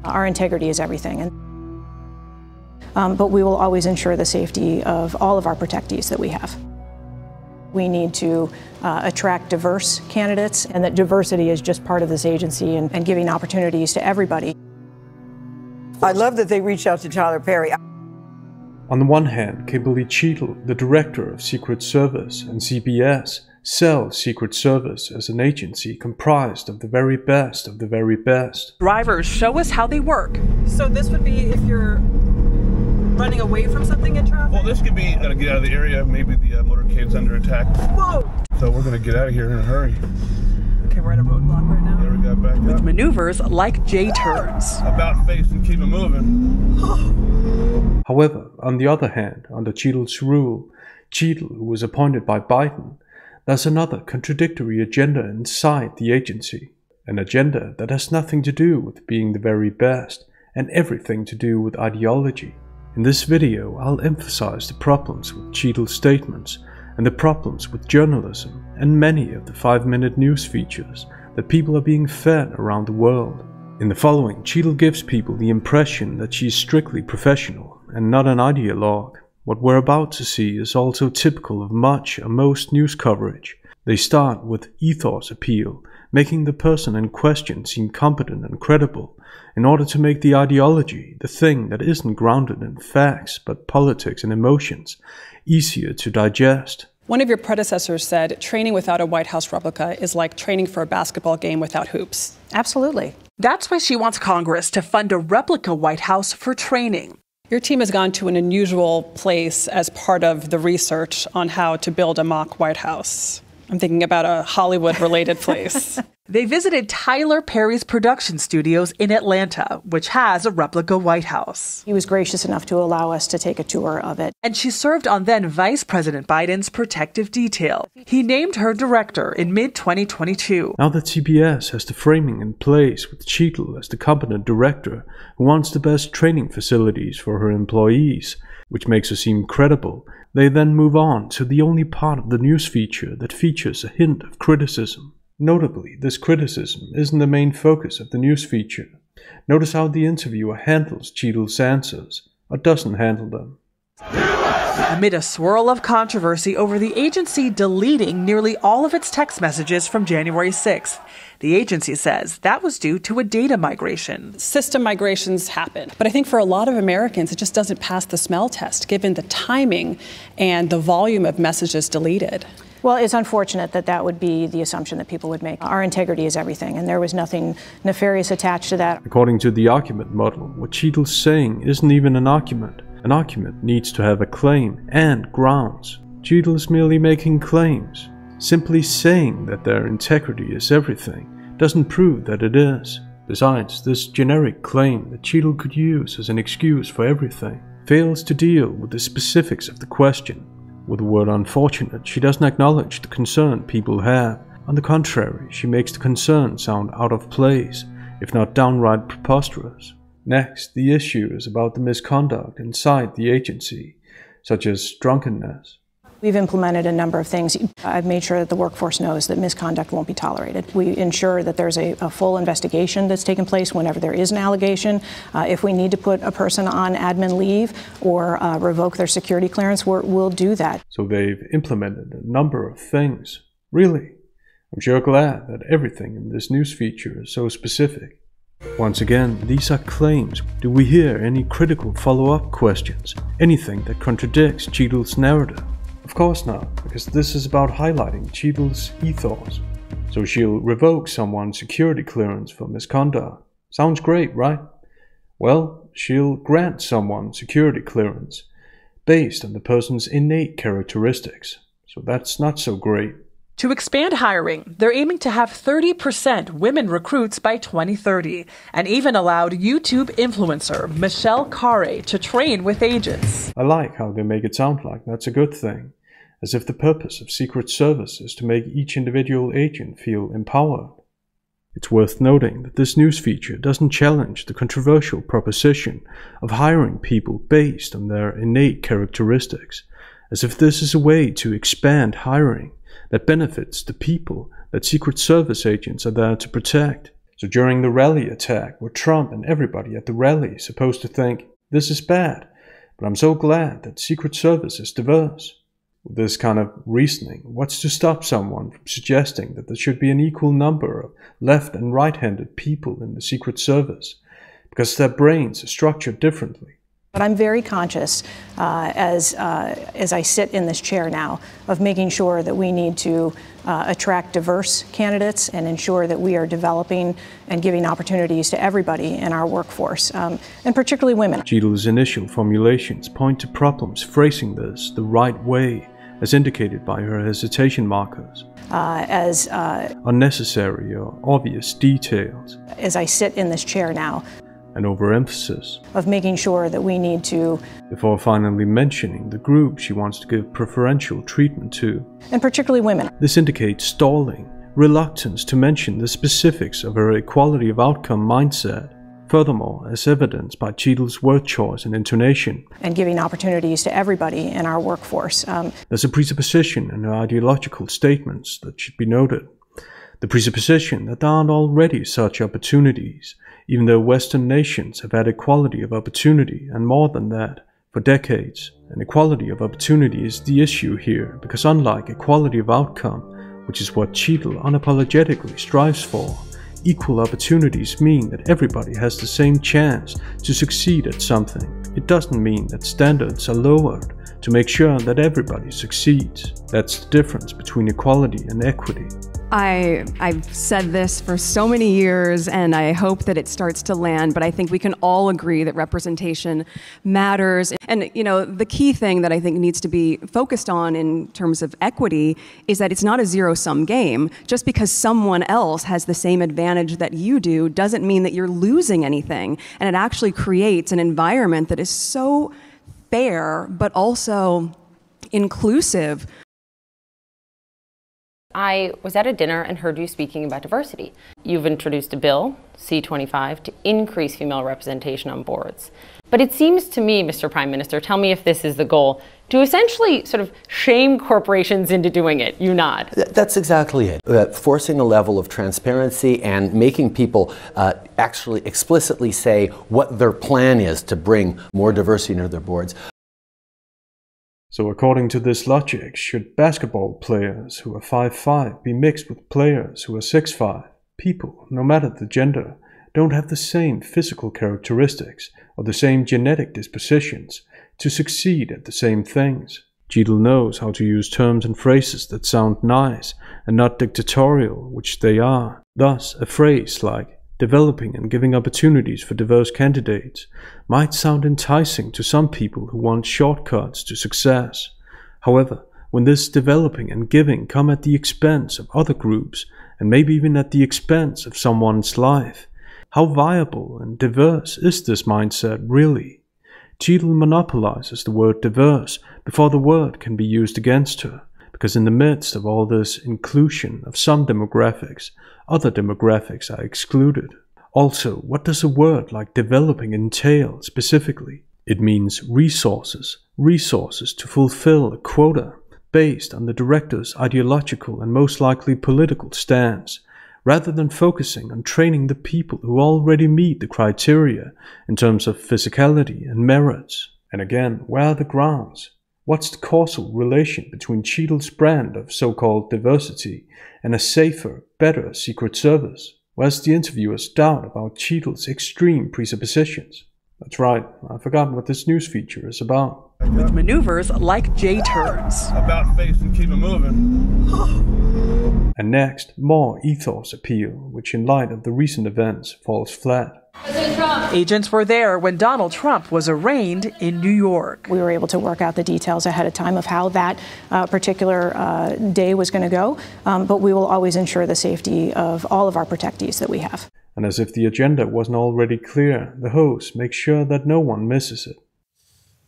Our integrity is everything. But we will always ensure the safety of all of our protectees that we have. We need to attract diverse candidates, and that diversity is just part of this agency and giving opportunities to everybody. I love that they reached out to Tyler Perry. On the one hand, Kimberly Cheatle, the director of Secret Service, and CBS sells Secret Service as an agency comprised of the very best of the very best. Drivers show us how they work. So this would be if you're running away from something in traffic? Well, this could be to get out of the area. Maybe the motorcade's under attack. Whoa! So we're going to get out of here in a hurry. Okay, we're at a roadblock right now. There we got back With up. maneuvers like J-turns. About face and keep it moving. However, on the other hand, under Cheatle's rule, Cheatle, who was appointed by Biden, there's another contradictory agenda inside the agency. An agenda that has nothing to do with being the very best and everything to do with ideology. In this video, I'll emphasize the problems with Cheatle's statements and the problems with journalism and many of the 5-minute news features that people are being fed around the world. In the following, Cheatle gives people the impression that she is strictly professional and not an ideologue. What we're about to see is also typical of much or most news coverage. They start with Ethos Appeal, making the person in question seem competent and credible, in order to make the ideology, the thing that isn't grounded in facts but politics and emotions, easier to digest. One of your predecessors said training without a White House replica is like training for a basketball game without hoops. Absolutely. That's why she wants Congress to fund a replica White House for training. Your team has gone to an unusual place as part of the research on how to build a mock White House. I'm thinking about a Hollywood-related place. They visited Tyler Perry's production studios in Atlanta, which has a replica White House. He was gracious enough to allow us to take a tour of it. And she served on then Vice President Biden's protective detail. He named her director in mid-2022. Now that CBS has the framing in place with Cheatle as the competent director who wants the best training facilities for her employees, which makes her seem credible, they then move on to the only part of the news feature that features a hint of criticism. Notably, this criticism isn't the main focus of the news feature. Notice how the interviewer handles Cheatle's answers, or doesn't handle them. Amid a swirl of controversy over the agency deleting nearly all of its text messages from January 6th, the agency says that was due to a data migration. System migrations happen, but I think for a lot of Americans, it just doesn't pass the smell test, given the timing and the volume of messages deleted. Well, it's unfortunate that that would be the assumption that people would make. Our integrity is everything, and there was nothing nefarious attached to that. According to the argument model, what Cheatle's saying isn't even an argument. An argument needs to have a claim and grounds. Cheatle is merely making claims. Simply saying that their integrity is everything doesn't prove that it is. Besides, this generic claim that Cheatle could use as an excuse for everything fails to deal with the specifics of the question. With the word unfortunate, she doesn't acknowledge the concern people have. On the contrary, she makes the concern sound out of place, if not downright preposterous. Next, the issue is about the misconduct inside the agency, such as drunkenness. We've implemented a number of things. I've made sure that the workforce knows that misconduct won't be tolerated. We ensure that there's a full investigation that's taken place whenever there is an allegation. If we need to put a person on admin leave or revoke their security clearance, we'll do that. So they've implemented a number of things. Really? I'm sure glad that everything in this news feature is so specific. Once again, these are claims. Do we hear any critical follow-up questions? Anything that contradicts Cheatle's narrative? Of course not, because this is about highlighting Cheatle's ethos. So she'll revoke someone's security clearance for misconduct. Sounds great, right? Well, she'll grant someone security clearance based on the person's innate characteristics. So that's not so great. To expand hiring, they're aiming to have 30% women recruits by 2030, and even allowed YouTube influencer Michelle Carre to train with agents. I like how they make it sound like that's a good thing, as if the purpose of Secret Service is to make each individual agent feel empowered. It's worth noting that this news feature doesn't challenge the controversial proposition of hiring people based on their innate characteristics, as if this is a way to expand hiring that benefits the people that Secret Service agents are there to protect. So during the rally attack, were Trump and everybody at the rally supposed to think, this is bad, but I'm so glad that Secret Service is diverse? With this kind of reasoning, what's to stop someone from suggesting that there should be an equal number of left and right-handed people in the Secret Service, because their brains are structured differently? But I'm very conscious, as I sit in this chair now, of making sure that we need to attract diverse candidates and ensure that we are developing and giving opportunities to everybody in our workforce, and particularly women. Cheatle's initial formulations point to problems phrasing this the right way, as indicated by her hesitation markers. Unnecessary or obvious details. As I sit in this chair now, an overemphasis of making sure that we need to, before finally mentioning the group she wants to give preferential treatment to, and particularly women. This indicates stalling, reluctance to mention the specifics of her equality of outcome mindset. Furthermore, as evidenced by Cheatle's word choice and intonation, and giving opportunities to everybody in our workforce. There's a presupposition in her ideological statements that should be noted. The presupposition that there aren't already such opportunities, even though Western nations have had equality of opportunity, and more than that, for decades. And equality of opportunity is the issue here, because unlike equality of outcome, which is what Cheatle unapologetically strives for, equal opportunities mean that everybody has the same chance to succeed at something. It doesn't mean that standards are lowered to make sure that everybody succeeds. That's the difference between equality and equity. I've said this for so many years, and I hope that it starts to land, but I think we can all agree that representation matters. And, you know, the key thing that I think needs to be focused on in terms of equity is that it's not a zero-sum game. Just because someone else has the same advantage that you do doesn't mean that you're losing anything. And it actually creates an environment that is so fair, but also inclusive. I was at a dinner and heard you speaking about diversity. You've introduced a bill, C-25, to increase female representation on boards. But it seems to me, Mr. Prime Minister, tell me if this is the goal, to essentially sort of shame corporations into doing it. You nod. That's exactly it. Forcing a level of transparency and making people actually explicitly say what their plan is to bring more diversity into their boards. So according to this logic, should basketball players who are 5'5" be mixed with players who are 6'5"? People, no matter the gender, don't have the same physical characteristics or the same genetic dispositions to succeed at the same things. Cheatle knows how to use terms and phrases that sound nice and not dictatorial, which they are. Thus, a phrase like developing and giving opportunities for diverse candidates might sound enticing to some people who want shortcuts to success. However, when this developing and giving come at the expense of other groups, and maybe even at the expense of someone's life, how viable and diverse is this mindset really? Cheatle monopolizes the word diverse before the word can be used against her, because in the midst of all this inclusion of some demographics, other demographics are excluded. Also, what does a word like developing entail specifically? It means resources to fulfill a quota based on the director's ideological and most likely political stance, rather than focusing on training the people who already meet the criteria in terms of physicality and merits. And again, where are the grounds? What's the causal relation between Cheatle's brand of so-called diversity and a safer, better Secret Service? Where's the interviewer's doubt about Cheatle's extreme presuppositions? That's right, I've forgotten what this news feature is about. With maneuvers like J-turns. About face and keep it moving. And next, more Ethos Appeal, which in light of the recent events falls flat. Agents were there when Donald Trump was arraigned in New York. We were able to work out the details ahead of time of how that particular day was going to go, but we will always ensure the safety of all of our protectees that we have. And as if the agenda wasn't already clear, the host makes sure that no one misses it.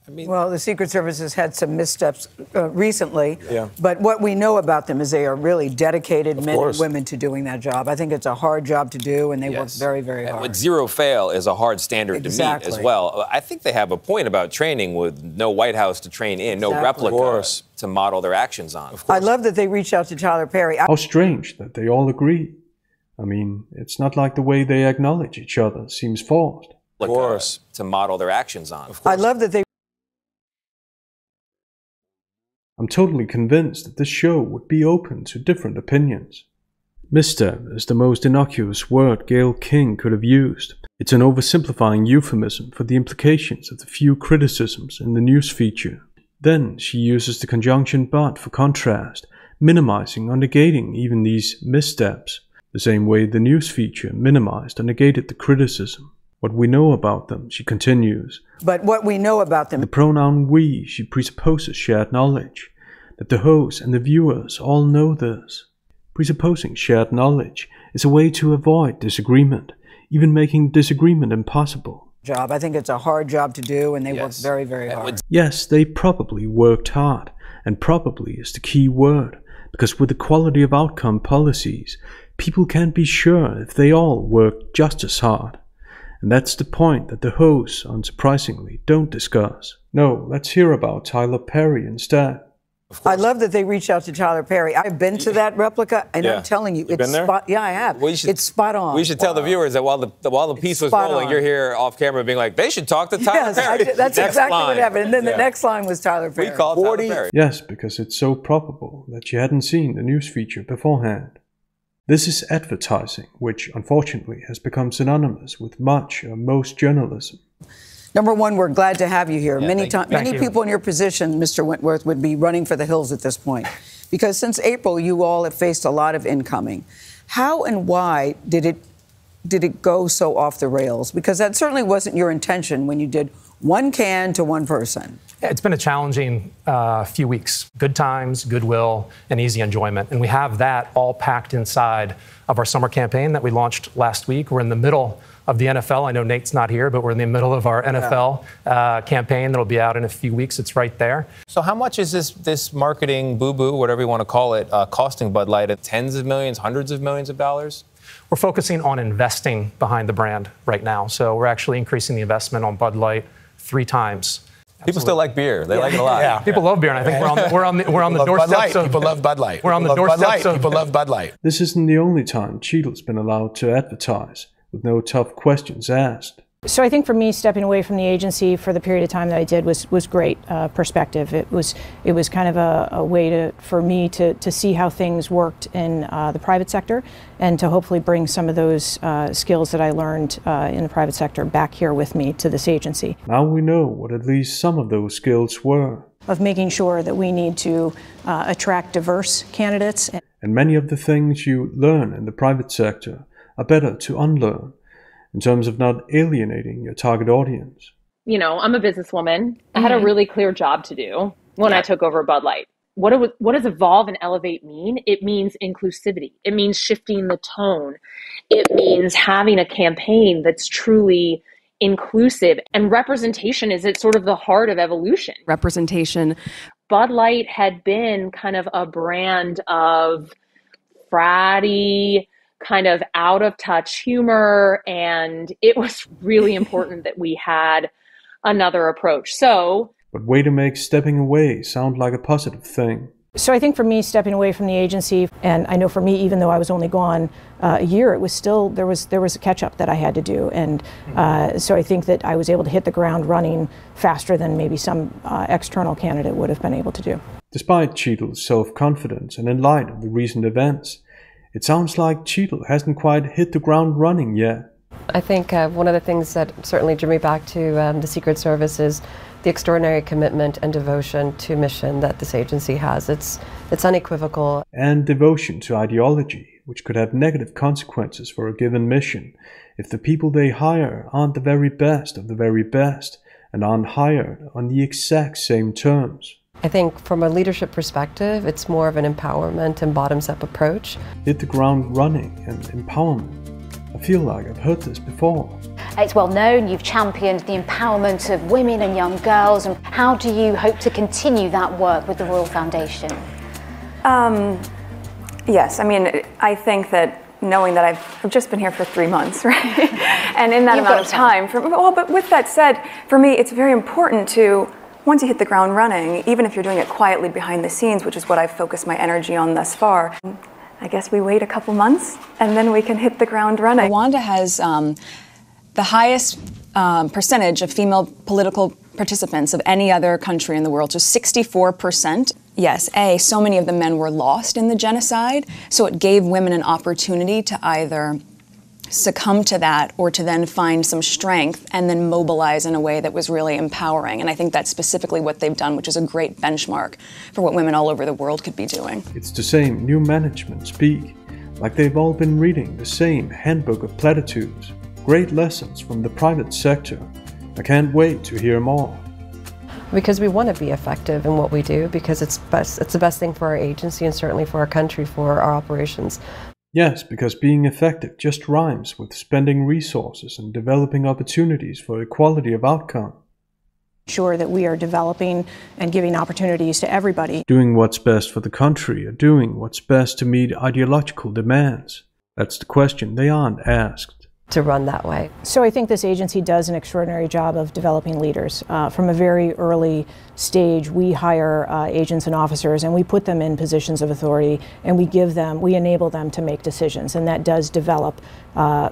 Well, the Secret Service has had some missteps recently, but what we know about them is they are really dedicated men and women to doing that job. I think it's a hard job to do, and they work very, very hard. With zero fail is a hard standard to meet as well. I think they have a point about training with no White House to train in, no replica to model their actions on. I love that they reached out to Tyler Perry. How strange that they all agree. I mean, it's not like the way they acknowledge each other seems forced. Of course. To model their actions on. I love that they... I'm totally convinced that this show would be open to different opinions. Misstep is the most innocuous word Gayle King could have used. It's an oversimplifying euphemism for the implications of the few criticisms in the news feature. Then she uses the conjunction but for contrast, minimizing or negating even these missteps, the same way the news feature minimized or negated the criticism. What we know about them, she continues. But what we know about them... The pronoun we, she presupposes shared knowledge, that the host and the viewers all know this. Presupposing shared knowledge is a way to avoid disagreement, even making disagreement impossible. I think it's a hard job to do, and they work very, very hard. Yes, they probably worked hard, and probably is the key word, because with the quality of outcome policies, people can't be sure if they all worked just as hard. And that's the point that the hosts, unsurprisingly, don't discuss. No, let's hear about Tyler Perry instead. I love that they reached out to Tyler Perry. I've been to that replica, and I'm telling you, it's spot. Yeah, I have. It's spot on. We should tell the viewers that while the piece was rolling, you're here off camera being like, they should talk to Tyler Perry. That's exactly what happened. And then the next line was Tyler Perry. We called Tyler Perry. Yes, because it's so probable that you hadn't seen the news feature beforehand. This is advertising, which unfortunately has become synonymous with much or most journalism. Number one, we're glad to have you here. Many people in your position, Mr. Wentworth, would be running for the hills at this point. Because since April, you all have faced a lot of incoming. How and why did it go so off the rails? Because that certainly wasn't your intention when you did one can to one person. It's been a challenging few weeks. Good times, goodwill, and easy enjoyment. And we have that all packed inside of our summer campaign that we launched last week. We're in the middle of the NFL. I know Nate's not here, but we're in the middle of our NFL campaign that'll be out in a few weeks. It's right there. So how much is this marketing boo-boo, whatever you want to call it, costing Bud Light? At tens of millions, hundreds of millions of dollars? We're focusing on investing behind the brand right now. So we're actually increasing the investment on Bud Light 3 times. People still like beer. They like it a lot. Yeah, people love beer, and I think we're on the doorstep. People love Bud Light. We're on the doorstep. People love Bud Light. This isn't the only time Cheatle's been allowed to advertise, with no tough questions asked. So I think for me, stepping away from the agency for the period of time that I did was great perspective. It was kind of a way for me to see how things worked in the private sector, and to hopefully bring some of those skills that I learned in the private sector back here with me to this agency. Now we know what at least some of those skills were. Of making sure that we need to attract diverse candidates. And many of the things you learn in the private sector are better to unlearn, in terms of not alienating your target audience. You know, I'm a businesswoman. I had a really clear job to do when I took over Bud Light. What does evolve and elevate mean? It means inclusivity. It means shifting the tone. It means having a campaign that's truly inclusive. And representation is at sort of the heart of evolution. Representation. Bud Light had been kind of a brand of fratty, kind of out of touch humor, and it was really important that we had another approach. But way to make stepping away sound like a positive thing. So I think for me, stepping away from the agency, and I know for me, even though I was only gone a year, it was still, there was a catch up that I had to do. And so I think that I was able to hit the ground running faster than maybe some external candidate would have been able to do. Despite Cheatle's self-confidence and in light of the recent events, it sounds like Cheatle hasn't quite hit the ground running yet. I think one of the things that certainly drew me back to the Secret Service is the extraordinary commitment and devotion to mission that this agency has. It's unequivocal. And devotion to ideology, which could have negative consequences for a given mission if the people they hire aren't the very best of the very best and aren't hired on the exact same terms. I think from a leadership perspective, it's more of an empowerment and bottoms-up approach. Hit the ground running and empowerment. I feel like I've heard this before. It's well known you've championed the empowerment of women and young girls. And how do you hope to continue that work with the Royal Foundation? Yes, I mean, I think that knowing that I've just been here for 3 months, right? And in that amount of time, but with that said, for me, it's very important to, once you hit the ground running, even if you're doing it quietly behind the scenes, which is what I've focused my energy on thus far, I guess we wait a couple months and then we can hit the ground running. Rwanda has the highest percentage of female political participants of any other country in the world, so 64%. Yes, so many of the men were lost in the genocide, so it gave women an opportunity to either succumb to that or to then find some strength and then mobilize in a way that was really empowering. And I think that's specifically what they've done, which is a great benchmark for what women all over the world could be doing. It's the same new management speak, like they've all been reading the same handbook of platitudes, great lessons from the private sector. I can't wait to hear more. Because we want to be effective in what we do, because it's the best thing for our agency and certainly for our country, for our operations. Yes, because being effective just rhymes with spending resources and developing opportunities for equality of outcome. Sure that we are developing and giving opportunities to everybody. Doing what's best for the country or doing what's best to meet ideological demands. That's the question they aren't asked. To run that way. So I think this agency does an extraordinary job of developing leaders. From a very early stage, we hire agents and officers and we put them in positions of authority and we enable them to make decisions, and that does develop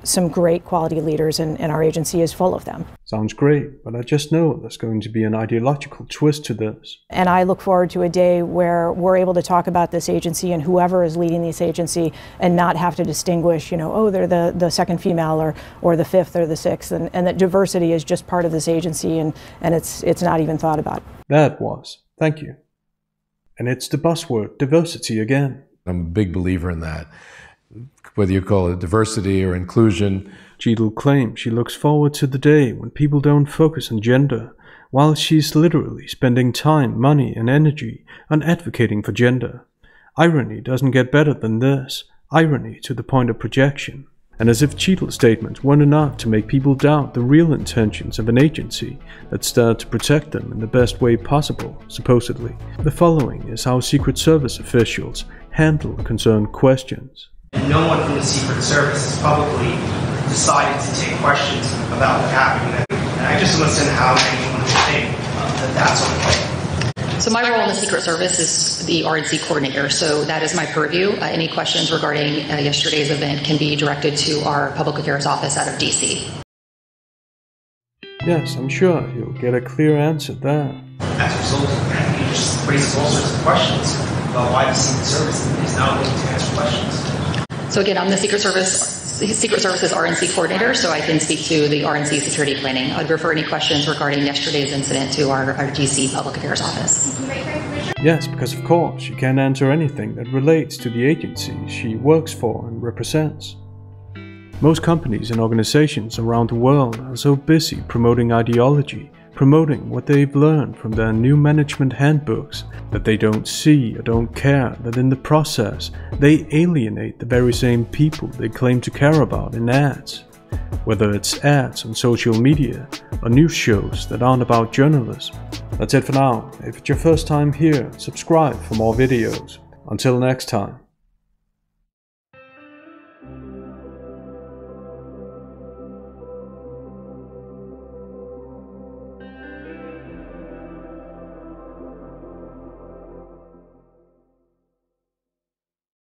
some great quality leaders, and our agency is full of them. Sounds great, but I just know there's going to be an ideological twist to this. And I look forward to a day where we're able to talk about this agency and whoever is leading this agency and not have to distinguish, oh, they're the second female or the fifth or the sixth, and that diversity is just part of this agency, and it's not even thought about. That was. Thank you. And it's the buzzword, diversity again. I'm a big believer in that. Whether you call it diversity or inclusion. Cheatle claims she looks forward to the day when people don't focus on gender, while she's literally spending time, money, and energy on advocating for gender. Irony doesn't get better than this. Irony to the point of projection. And as if Cheatle's statements weren't enough to make people doubt the real intentions of an agency that started to protect them in the best way possible, supposedly. The following is how Secret Service officials handle concerned questions. No one from the Secret Service has publicly decided to take questions about what happened, and I just don't understand how anyone would think that that's okay. So my role in the Secret Service is the RNC coordinator, so that is my purview. Any questions regarding yesterday's event can be directed to our Public Affairs Office out of DC. Yes, I'm sure you'll get a clear answer there. As a result of that, you just raise all sorts of questions about why the Secret Service is not willing to answer questions. So again, I'm the Secret Service's RNC coordinator, so I can speak to the RNC security planning. I'd refer any questions regarding yesterday's incident to our DC Public Affairs Office. Yes, because of course she can't answer anything that relates to the agency she works for and represents. Most companies and organizations around the world are so busy promoting ideology, promoting what they've learned from their new management handbooks, that they don't see or don't care that in the process they alienate the very same people they claim to care about in ads. Whether it's ads on social media or news shows that aren't about journalism. That's it for now. If it's your first time here, subscribe for more videos. Until next time.